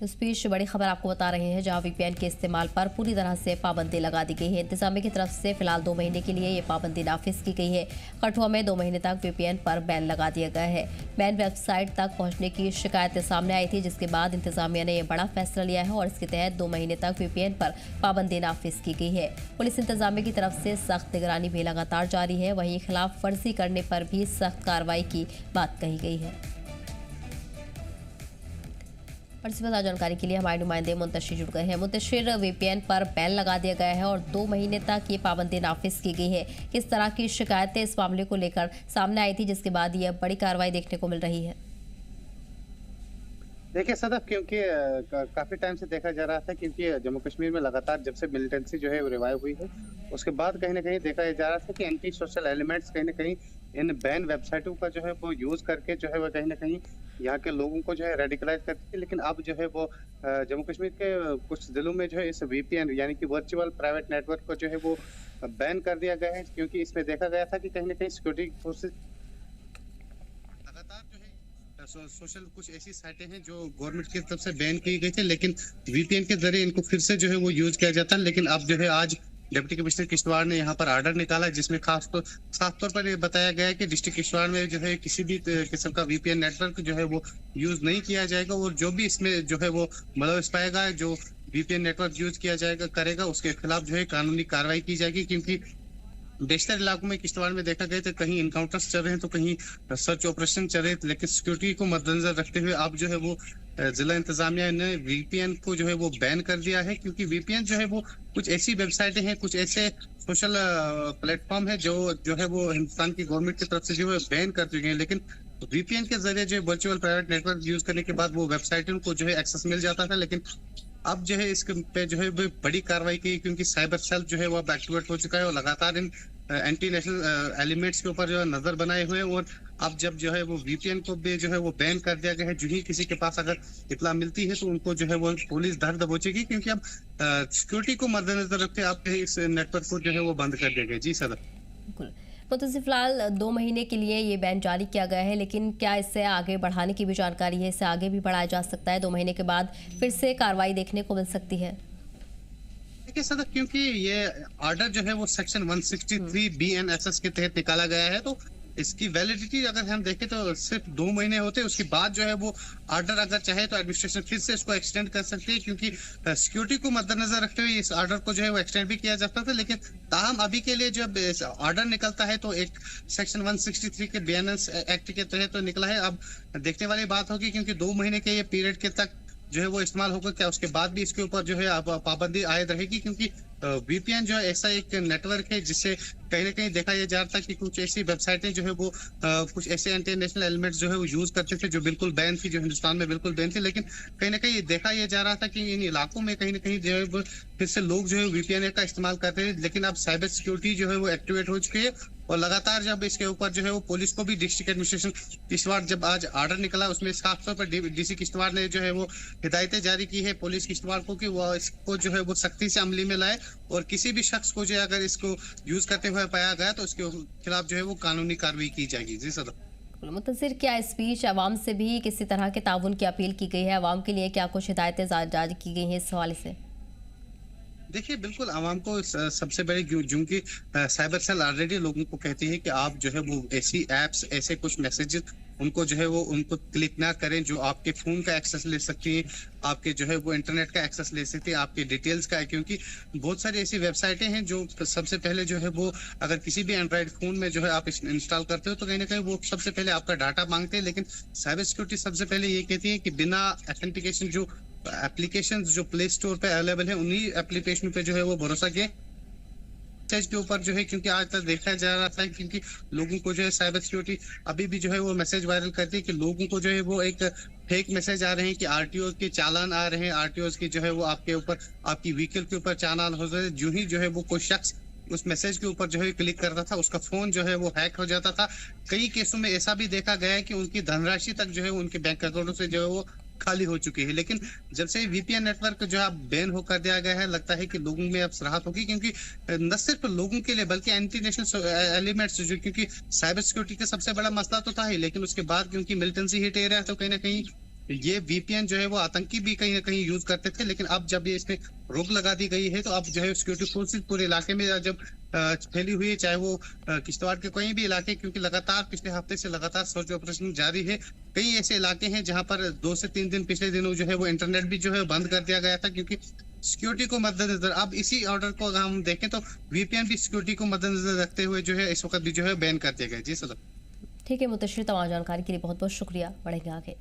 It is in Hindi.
इस बीच बड़ी खबर आपको बता रहे हैं, जहां वीपीएन के इस्तेमाल पर पूरी तरह से पाबंदी लगा दी गई है। इंतजामिया की तरफ से फिलहाल 2 महीने के लिए ये पाबंदी नाफिज की गई है। कठुआ में 2 महीने तक वीपीएन पर बैन लगा दिया गया है। बैन वेबसाइट तक पहुंचने की शिकायतें सामने आई थी, जिसके बाद इंतजामिया ने यह बड़ा फैसला लिया है और इसके तहत 2 महीने तक वीपीएन पर पाबंदी नाफिज की गई है। पुलिस इंतजामिया की तरफ से सख्त निगरानी भी लगातार जारी है। वहीं खिलाफ वर्जी करने पर भी सख्त कार्रवाई की बात कही गई है। और इसी वजह जानकारी के लिए हमारे नुमाइंदे मुंतशिर जुड़ गए हैं। मुंतशिर, वीपीएन पर बैन लगा दिया गया है और 2 महीने तक ये पाबंदी नाफिज की गई है। किस तरह की शिकायतें इस मामले को लेकर सामने आई थी, जिसके बाद यह बड़ी कार्रवाई देखने को मिल रही है? देखिए सदफ, क्योंकि काफी टाइम से देखा जा रहा था, क्योंकि जम्मू कश्मीर में लगातार जब से मिलिटेंसी जो है वो रिवाइव हुई है, उसके बाद कहीं ना कहीं देखा जा रहा था कि एंटी सोशल एलिमेंट्स कहीं ना कहीं इन बैन वेबसाइटों का जो है वो यूज करके जो है वो कहीं ना कहीं यहाँ के लोगों को जो है रेडिकलाइज करती थी। लेकिन अब जो है वो जम्मू कश्मीर के कुछ जिलों में जो है इस वीपीएन यानी कि वर्चुअल प्राइवेट नेटवर्क को जो है वो बैन कर दिया गया है, क्योंकि इसमें देखा गया था कि कहीं ना कहीं सिक्योरिटी फोर्सेज लगातार जो है सोशल कुछ ऐसी साइटें हैं जो गवर्नमेंट की तरफ से बैन की गई थी, लेकिन वीपीएन के जरिए इनको फिर से जो है वो यूज किया जाता है। लेकिन अब जो है आज डिप्टी कमिश्नर किश्तवाड़ ने यहाँ पर ऑर्डर निकाला, जिसमें साफ तौर पर ये बताया गया है कि डिस्ट्रिक्ट किश्तवाड़ में जो है किसी भी किस्म का वीपीएन नेटवर्क जो है वो यूज नहीं किया जाएगा, और जो भी इसमें जो है वो मुलविस पाएगा, जो वीपीएन नेटवर्क यूज किया जाएगा करेगा, उसके खिलाफ जो है कानूनी कार्रवाई की जाएगी। क्योंकि बेशतर इलाकों में किश्तवाड़ में देखा गया तो कहीं इनकाउंटर्स चल रहे हैं तो कहीं सर्च ऑपरेशन चल रहे हैं, लेकिन सिक्योरिटी को मद्देनजर रखते हुए अब जो है वो जिला इंतजामिया ने वीपीएन को जो है वो बैन कर दिया है। क्योंकि वीपीएन जो है वो कुछ ऐसी वेबसाइटें हैं, कुछ ऐसे सोशल प्लेटफॉर्म है जो है वो हिंदुस्तान की गवर्नमेंट की तरफ से जो है बैन कर दी गई है। लेकिन वीपीएन के जरिए जो वर्चुअल प्राइवेट नेटवर्क यूज करने के बाद वो वेबसाइटों को जो है एक्सेस मिल जाता था, लेकिन अब जो है इसके पे जो है बड़ी कार्रवाई की, क्योंकि साइबर सेल जो है वो अब एक्टिवेट हो चुका है और लगातार इन एंटी नेशनल एलिमेंट्स के ऊपर जो है नजर बनाए हुए हैं। और अब जब जो है वो वीपीएन को भी जो है वो बैन कर दिया गया है, जो ही किसी के पास अगर इतला मिलती है तो उनको जो है वो पुलिस धर दबोचेगी, क्योंकि अब सिक्योरिटी को मद्देनजर रखते आप इस नेटवर्क को जो है वो बंद कर दिया गया। जी सर, बिल्कुल। तो फिलहाल 2 महीने के लिए ये बैन जारी किया गया है, लेकिन क्या इससे आगे बढ़ाने की भी जानकारी है? इससे आगे भी बढ़ाया जा सकता है? 2 महीने के बाद फिर से कार्रवाई देखने को मिल सकती है? देखिए सर, क्योंकि ये ऑर्डर जो है वो सेक्शन 163 BNSS के तहत निकाला गया है, तो इसकी वैलिडिटी अगर हम देखें तो सिर्फ 2 महीने होते हैं। उसके बाद जो है वो ऑर्डर अगर चाहे तो एडमिनिस्ट्रेशन फिर से इसको एक्सटेंड कर सकती है, क्योंकि सिक्योरिटी को मद्देनजर रखते हुए इस ऑर्डर को जो है वो एक्सटेंड भी किया जाता था। लेकिन ताहम अभी के लिए जब ऑर्डर निकलता है तो एक सेक्शन 163 के BNS एक्ट के तहत तो निकला है। अब देखने वाली बात होगी, क्योंकि 2 महीने के ये पीरियड के तक जो है वो इस्तेमाल होगा क्या, उसके बाद भी इसके ऊपर जो है पाबंदी आयद रहेगी। क्योंकि वीपीएन जो है ऐसा एक नेटवर्क है जिससे कहीं ना कहीं देखा यह जा रहा था कि कुछ ऐसी वेबसाइटें जो है वो कुछ ऐसे इंटरनेशनल एलिमेंट्स जो है वो यूज करते थे जो बिल्कुल बैन थी, जो हिंदुस्तान में बिल्कुल बैन थी। लेकिन कहीं ना कहीं देखा यह जा रहा था कि इन इलाकों में कहीं ना कहीं जो है वो फिर से लोग जो है वीपीएन का इस्तेमाल करते हैं। लेकिन अब साइबर सिक्योरिटी जो है वो एक्टिवेट हो चुकी है, और लगातार जब इसके ऊपर जो है वो पुलिस को भी डिस्ट्रिक्ट एडमिनिस्ट्रेशन किश्तवाड़ जब आज ऑर्डर निकला, उसमें साफ तौर पर डीसी किश्तवाड़ ने जो है वो हिदायतें जारी की है पुलिस किश्तवाड़ को कि वो इसको जो है वो सख्ती से अमली में लाए, और किसी भी शख्स को जो है अगर इसको यूज करते हुए पाया गया तो उसके खिलाफ जो है वो कानूनी कार्रवाई की जाएगी। जी सर। मुतसिर, क्या इस बीच आवाम से भी किसी तरह के ताउन की अपील की गई है? आवाम के लिए क्या कुछ हिदायतें जारी की गई हैं इस हवाले से? देखिए बिल्कुल, आवाम को सबसे बड़ी क्योंकि साइबर सेल ऑलरेडी लोगों को कहती है कि आप जो है वो ऐसी एप्स, ऐसे कुछ मैसेजेस उनको जो है वो उनको क्लिक ना करें जो आपके फोन का एक्सेस ले सकती है, आपके जो है वो इंटरनेट का एक्सेस ले सकती है, आपके डिटेल्स का है। क्योंकि बहुत सारी ऐसी वेबसाइटें हैं जो सबसे पहले जो है वो अगर किसी भी एंड्रॉइड फोन में जो है आप इंस्टॉल करते हो तो कहीं ना कहीं वो सबसे पहले आपका डाटा मांगते हैं। लेकिन साइबर सिक्योरिटी सबसे पहले ये कहती है कि बिना ऑथेंटिकेशन जो एप्लीकेशन जो प्ले स्टोर पे अवेलेबल है उन्हीं एप्लीकेशन पे जो है वो भरोसा किए मैसेज के ऊपर जो है, क्योंकि आज तक देखा जा रहा था क्योंकि लोगों को जो है साइबर सिक्योरिटी अभी भी जो है वो मैसेज वायरल करती है कि लोगों को जो है वो एक फेक मैसेज आ रहे हैं कि आरटीओ के चालान आ रहे हैं, आरटीओ की जो है वो आपके ऊपर आपकी व्हीकल के ऊपर चालान हो रहे हैं। जो ही जो है वो कोई शख्स उस मैसेज के ऊपर जो है क्लिक करता था उसका फोन जो है वो हैक हो जाता था। कई केसों में ऐसा भी देखा गया है कि उनकी धनराशि तक जो है उनके बैंक अकाउंटों से जो है वो खाली हो चुकी है। लेकिन जब से वीपीएन नेटवर्क जो है बैन होकर दिया गया है, लगता है कि लोगों में अब राहत होगी, क्योंकि न सिर्फ लोगों के लिए बल्कि एंटी नेशनल एलिमेंट्स जो, क्योंकि साइबर सिक्योरिटी का सबसे बड़ा मसला तो था ही, लेकिन उसके बाद क्योंकि मिलिटेंसी हिट एरिया है तो कहीं ना कहीं ये वीपीएन जो है वो आतंकी भी कहीं ना कहीं यूज करते थे, लेकिन अब जब ये इसमें रोक लगा दी गई है तो अब जो है सिक्योरिटी फोर्सेस पूरे इलाके में जब फैली हुई है, चाहे वो किश्तवाड़ के कोई भी इलाके, क्योंकि लगातार पिछले हफ्ते से लगातार सर्च ऑपरेशन जारी है। कई ऐसे इलाके हैं जहां पर 2 से 3 दिन पिछले दिनों जो है वो इंटरनेट भी जो है बंद कर दिया गया था, क्योंकि सिक्योरिटी को मद्देनजर। अब इसी ऑर्डर को अगर हम देखें तो वीपीएन भी सिक्योरिटी को मद्देनजर रखते हुए जो है इस वक्त भी जो है बैन कर दिया गया। जी सर। ठीक है मुतशिर, तमाम जानकारी के लिए बहुत बहुत शुक्रिया। बढ़ेंगे आगे।